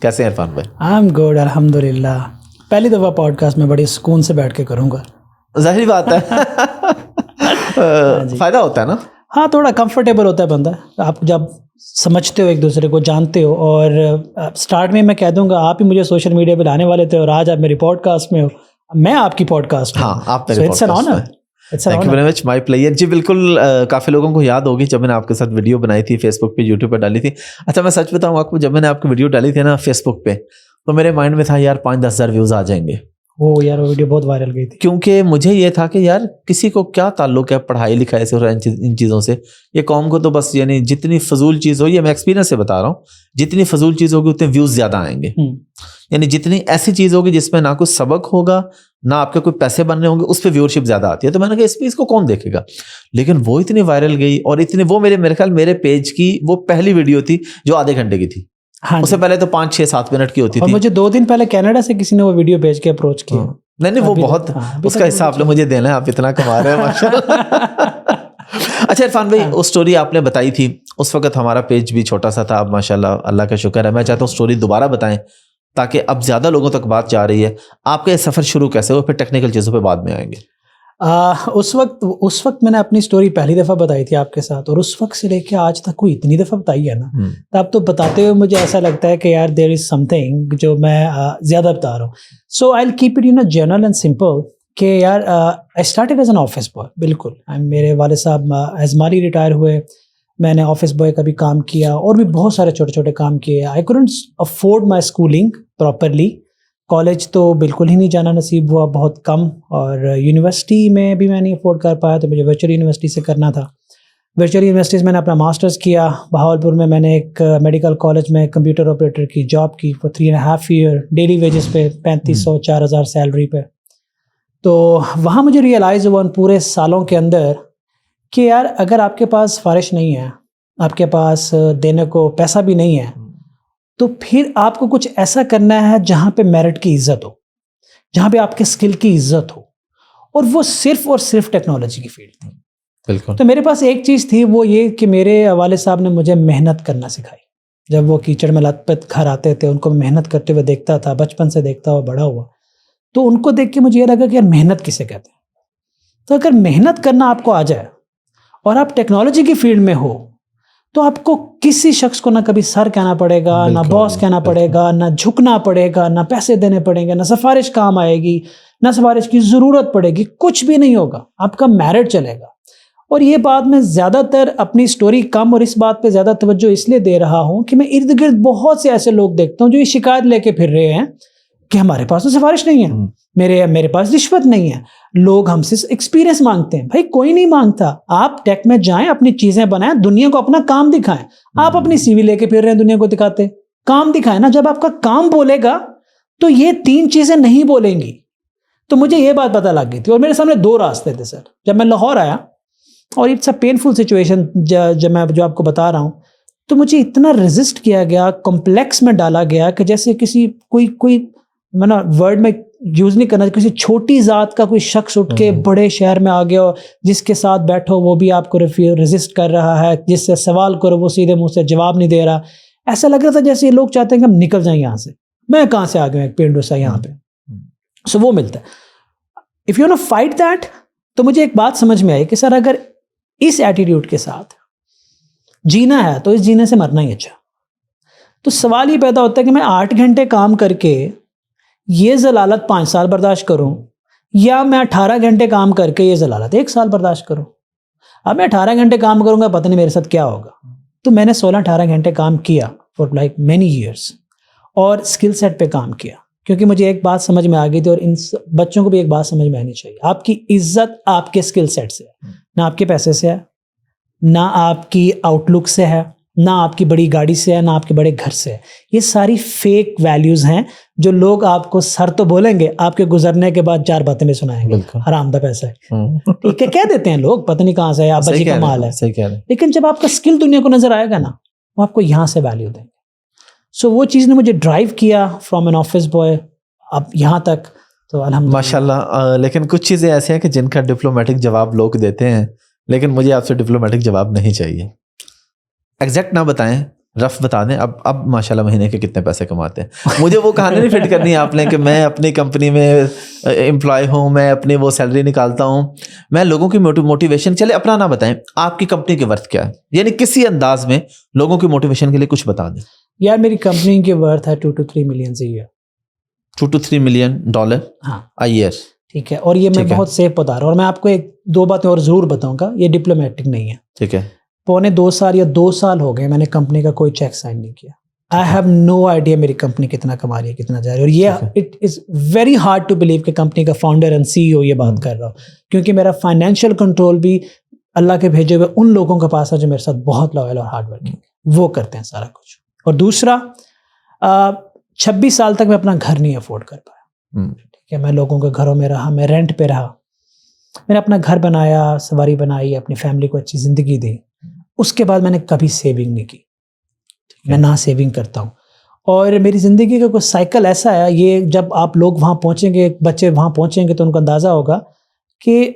कैसे हैं इरफान भाई? आई एम गुड अल्हम्दुलिल्लाह. पहली दफ़ा पॉडकास्ट में बड़ी सुकून से बैठ के करूँगा. जाहिर बात है. फ़ायदा होता है ना. हाँ, थोड़ा कंफर्टेबल होता है बंदा. आप जब समझते हो एक दूसरे को, जानते हो. और स्टार्ट में मैं कह दूंगा आप ही मुझे सोशल मीडिया पे लाने वाले थे और आज आप मेरी पॉडकास्ट में हो, मैं आपकी पॉडकास्ट में. हाँ, आप मेरे पॉडकास्ट में. Thank you very much my pleasure जी. बिल्कुल काफ़ी लोगों को याद होगी जब मैंने आपके साथ वीडियो बनाई थी, फेसबुक पे, यूट्यूब पे डाली थी. अच्छा, मैं सच बताऊँ आपको, जब मैंने आपकी वीडियो डाली थी ना फेसबुक पे, तो मेरे माइंड में था यार 5-10 हज़ार व्यूज़ आ जाएंगे. वो यार वो वीडियो बहुत वायरल गई थी. क्योंकि मुझे ये था कि यार किसी को क्या ताल्लुक है पढ़ाई लिखाई से और इन चीज़ों से. ये कौम को तो बस यानी जितनी फजूल चीज़ हो, ये मैं एक्सपीरियंस से बता रहा हूँ, जितनी फजूल चीज़ होगी उतने व्यूज़ ज़्यादा आएंगे. यानी जितनी ऐसी चीज़ होगी जिसमें ना कुछ सबक होगा, ना आपके कोई पैसे बनने होंगे, उस पर व्यूअरशिप ज़्यादा आती है. तो मैंने कहा इस पर इसको कौन देखेगा. लेकिन वो इतनी वायरल गई और इतनी, वो मेरे ख्याल मेरे पेज की वो पहली वीडियो थी जो आधे घंटे की थी. हाँ, उससे पहले तो 5-6-7 मिनट की होती थी. और मुझे 2 दिन पहले कनाडा से किसी ने वो वीडियो भेज के अप्रोच किया. नहीं वो बहुत, उसका हिस्सा आपने मुझे देना है, आप इतना कमा रहे हैं माशाल्लाह. अच्छा इरफान भाई, उस स्टोरी आपने बताई थी, उस वक्त हमारा पेज भी छोटा सा था. अब माशाल्लाह अल्लाह का शुक्र है. मैं चाहता हूँ स्टोरी दोबारा बताएं ताकि अब ज़्यादा लोगों तक बात जा रही है. आपका ये सफ़र शुरू कैसे हुआ, फिर टेक्निकल चीज़ों पे बाद में आएंगे. उस वक्त मैंने अपनी स्टोरी पहली दफ़ा बताई थी आपके साथ, और उस वक्त से लेके आज तक कोई इतनी दफ़ा बताई है ना, तब तो बताते हुए मुझे ऐसा लगता है कि यार देयर इज़ समथिंग जो मैं ज़्यादा बता रहा हूँ. So I will keep it general and simple कि यार I started as an office boy. बिल्कुल, मेरे वाले साहब एज माली रिटायर हुए, मैंने ऑफिस बॉय का भी काम किया और भी बहुत सारे छोटे छोटे काम किए. I couldn't afford my schooling properly. College तो बिल्कुल ही नहीं जाना नसीब हुआ, बहुत कम. और यूनिवर्सिटी में भी मैं नहीं अफोर्ड कर पाया, तो मुझे वर्चुअल यूनिवर्सिटी से करना था. वर्चुअल यूनिवर्सिटी से मैंने अपना मास्टर्स किया. बहावलपुर में मैंने एक मेडिकल कॉलेज में कंप्यूटर ऑपरेटर की जॉब की फॉर 3.5 ईयर, डेली वेजेस पे 3500-4000 सैलरी पे. तो वहाँ मुझे रियलाइज़ हुआ उन पूरे सालों के अंदर कि यार अगर आपके पास फारिश नहीं है, आपके पास देने को पैसा भी नहीं है, तो फिर आपको कुछ ऐसा करना है जहाँ पे मेरिट की इज्जत हो, जहाँ पे आपके स्किल की इज्जत हो, और वो सिर्फ और सिर्फ टेक्नोलॉजी की फील्ड थी. बिल्कुल. तो मेरे पास एक चीज़ थी, वो ये कि मेरे वाले साहब ने मुझे मेहनत करना सिखाई. जब वो कीचड़ में लथपथ घर आते थे, उनको मेहनत करते हुए देखता था, बचपन से देखता हुआ बड़ा हुआ, तो उनको देख के मुझे ये लगा कि यार मेहनत किसे कहते हैं. तो अगर मेहनत करना आपको आ जाए और आप टेक्नोलॉजी की फील्ड में हो, तो आपको किसी शख्स को ना कभी सर कहना पड़ेगा, ना बॉस कहना पड़ेगा, ना झुकना पड़ेगा, ना पैसे देने पड़ेंगे, ना सिफारिश काम आएगी, ना सिफारिश की ज़रूरत पड़ेगी. कुछ भी नहीं होगा, आपका मेरिट चलेगा. और ये बात मैं ज़्यादातर अपनी स्टोरी कम और इस बात पे ज़्यादा तवज्जो इसलिए दे रहा हूँ कि मैं इर्द गिर्द बहुत से ऐसे लोग देखता हूँ जो ये शिकायत लेके फिर रहे हैं कि हमारे पास तो सिफारिश नहीं है, मेरे पास रिश्वत नहीं है, लोग हमसे एक्सपीरियंस मांगते हैं. भाई कोई नहीं मांगता. आप टेक में जाएं, अपनी चीजें बनाएं, दुनिया को अपना काम दिखाएं. आप अपनी सीवी लेके फिर रहे हैं, दुनिया को दिखाते, काम दिखाएं ना. जब आपका काम बोलेगा तो ये 3 चीजें नहीं बोलेंगी. तो मुझे ये बात पता लग गई थी, और मेरे सामने 2 रास्ते थे सर. जब मैं लाहौर आया, और इट्स अ पेनफुल सिचुएशन जो आपको बता रहा हूँ, तो मुझे इतना रेजिस्ट किया गया, कॉम्प्लेक्स में डाला गया कि जैसे किसी कोई मैंने वर्ड में यूज नहीं करना, किसी छोटी जात का कोई शख्स उठ के बड़े शहर में आ गया, जिसके साथ बैठो वो भी आपको रेजिस्ट कर रहा है, जिससे सवाल करो वो सीधे मुंह से जवाब नहीं दे रहा. ऐसा लग रहा था जैसे ये लोग चाहते हैं कि हम निकल जाएं यहाँ से. मैं कहाँ से आ गया एक पेड़ सा यहाँ पे. सो वो मिलता है. If you want to fight that, तो मुझे एक बात समझ में आई कि सर अगर इस एटीट्यूड के साथ जीना है तो इस जीने से मरना ही अच्छा. तो सवाल ये पैदा होता है कि मैं 8 घंटे काम करके ये जलालत 5 साल बर्दाश्त करूं, या मैं 18 घंटे काम करके ये जलालत 1 साल बर्दाश्त करूं. अब मैं 18 घंटे काम करूंगा, पता नहीं मेरे साथ क्या होगा. तो मैंने 16-18 घंटे काम किया फॉर लाइक मैनी ईयर्स, और स्किल सेट पे काम किया, क्योंकि मुझे एक बात समझ में आ गई थी, और इन बच्चों को भी एक बात समझ में आनी चाहिए. आपकी इज्जत आपके स्किल सेट से है, ना आपके पैसे से है, ना आपकी आउटलुक से है, ना आपकी बड़ी गाड़ी से है, ना आपके बड़े घर से है. ये सारी फेक वैल्यूज हैं जो लोग आपको सर तो बोलेंगे, आपके गुजरने के बाद 4 बातें भी सुनाएंगे, हराम दा पैसा है, ठीक है, कह देते हैं लोग, पता नहीं कहाँ से है, आप बच्ची का माल है. लेकिन जब आपका स्किल दुनिया को नजर आएगा ना, वो आपको यहाँ से वैल्यू देंगे. सो वो चीज़ ने मुझे ड्राइव किया फ्रॉम एन ऑफिस बॉय अब यहाँ तक. तो अल्हम्दुलिल्लाह माशाल्लाह. लेकिन कुछ चीज़ें ऐसी हैं कि जिनका डिप्लोमेटिक जवाब लोग देते हैं, लेकिन मुझे आपसे डिप्लोमेटिक जवाब नहीं चाहिए. एग्जैक्ट ना बताएं, رف بتا دیں اب ماشاءاللہ مہینے کے کتنے پیسے کماتے ہیں. مجھے وہ کہانی نہیں فٹ کرنی ہے آپ نے کہ میں اپنی کمپنی میں امپلائی ہوں, میں اپنی وہ سیلری نکالتا ہوں. میں لوگوں کی موٹیویشن, چلے اپنا نہ بتائیں, آپ کی کمپنی کی ورتھ کیا ہے, یعنی کسی انداز میں لوگوں کی موٹیویشن کے لیے کچھ بتا دیں. یار میری کمپنی کی ورتھ ہے 2 to 3 million a year. 2 to 3 million dollar a year. ٹھیک ہے, اور یہ میں بہت سیف بتا رہا ہوں, اور میں آپ کو 2 باتیں اور ضرور بتاؤں گا, یہ ڈپلومیٹک نہیں ہے. ٹھیک ہے. 2 سال یا 2 سال ہو گئے میں نے کمپنی کا کوئی چیک سائن نہیں کیا. آئی ہیو نو آئیڈیا میری کمپنی کتنا کما رہی ہے, کتنا جا رہی ہے. اور یہ it is very hard to believe کہ کمپنی کا فاؤنڈر اینڈ CEO یہ بات کر رہا ہوں, کیونکہ میرا فائنینشیل کنٹرول بھی اللہ کے بھیجے ہوئے ان لوگوں کے پاس ہے جو میرے ساتھ بہت لویل اور ہارڈ ورکنگ, وہ کرتے ہیں سارا کچھ. اور دوسرا 26 سال تک میں اپنا گھر نہیں افورڈ کر پایا. ٹھیک ہے, میں لوگوں کے گھروں میں رہا, میں رینٹ پہ رہا, میں نے اپنا گھر بنایا, سواری بنائی, اپنی فیملی کو اچھی زندگی دی. اس کے بعد میں نے کبھی سیونگ نہیں کی, میں نہ سیونگ کرتا ہوں. اور میری زندگی کا کوئی سائیکل ایسا ہے, یہ جب آپ لوگ وہاں پہنچیں گے, بچے وہاں پہنچیں گے تو ان کو اندازہ ہوگا کہ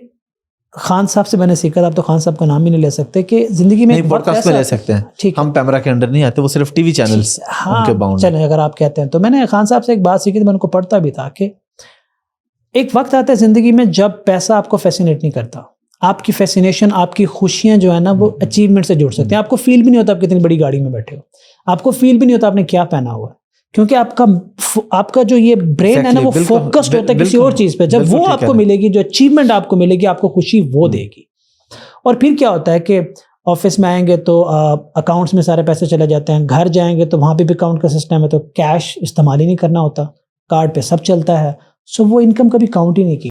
خان صاحب سے میں نے سیکھا تھا. آپ تو خان صاحب کا نام ہی نہیں لے سکتے کہ زندگی میں پوڈ کاسٹ میں لے سکتے ہیں. ٹھیک, ہم کیمرہ کے اندر نہیں آتے, وہ صرف ٹی وی چینلز ان کے باؤنڈ. چلیں اگر آپ کہتے ہیں تو میں نے خان صاحب سے ایک بات سیکھی تھی, میں ان کو پڑھتا بھی تھا کہ ایک وقت آتا ہے زندگی میں جب پیسہ آپ کو فیسینیٹ نہیں کرتا. آپ کی فیسینیشن, آپ کی خوشیاں جو ہے نا وہ اچیومنٹ سے جڑ سکتے ہیں. آپ کو فیل بھی نہیں ہوتا آپ کتنی بڑی گاڑی میں بیٹھے ہو, آپ کو فیل بھی نہیں ہوتا آپ نے کیا پہنا ہوا ہے, کیونکہ آپ کا جو یہ برین ہے نا وہ فوکسڈ ہوتا ہے کسی اور چیز پہ. جب وہ آپ کو ملے گی, جو اچیومنٹ آپ کو ملے گی, آپ کو خوشی وہ دے گی. اور پھر کیا ہوتا ہے کہ آفس میں آئیں گے تو اکاؤنٹس میں سارے پیسے چلے جاتے ہیں, گھر جائیں گے تو وہاں پہ بھی اکاؤنٹ کا سسٹم ہے, تو کیش استعمال ہی نہیں کرنا ہوتا, کارڈ پہ سب چلتا ہے. سو وہ انکم کبھی کاؤنٹ ہی نہیں کی.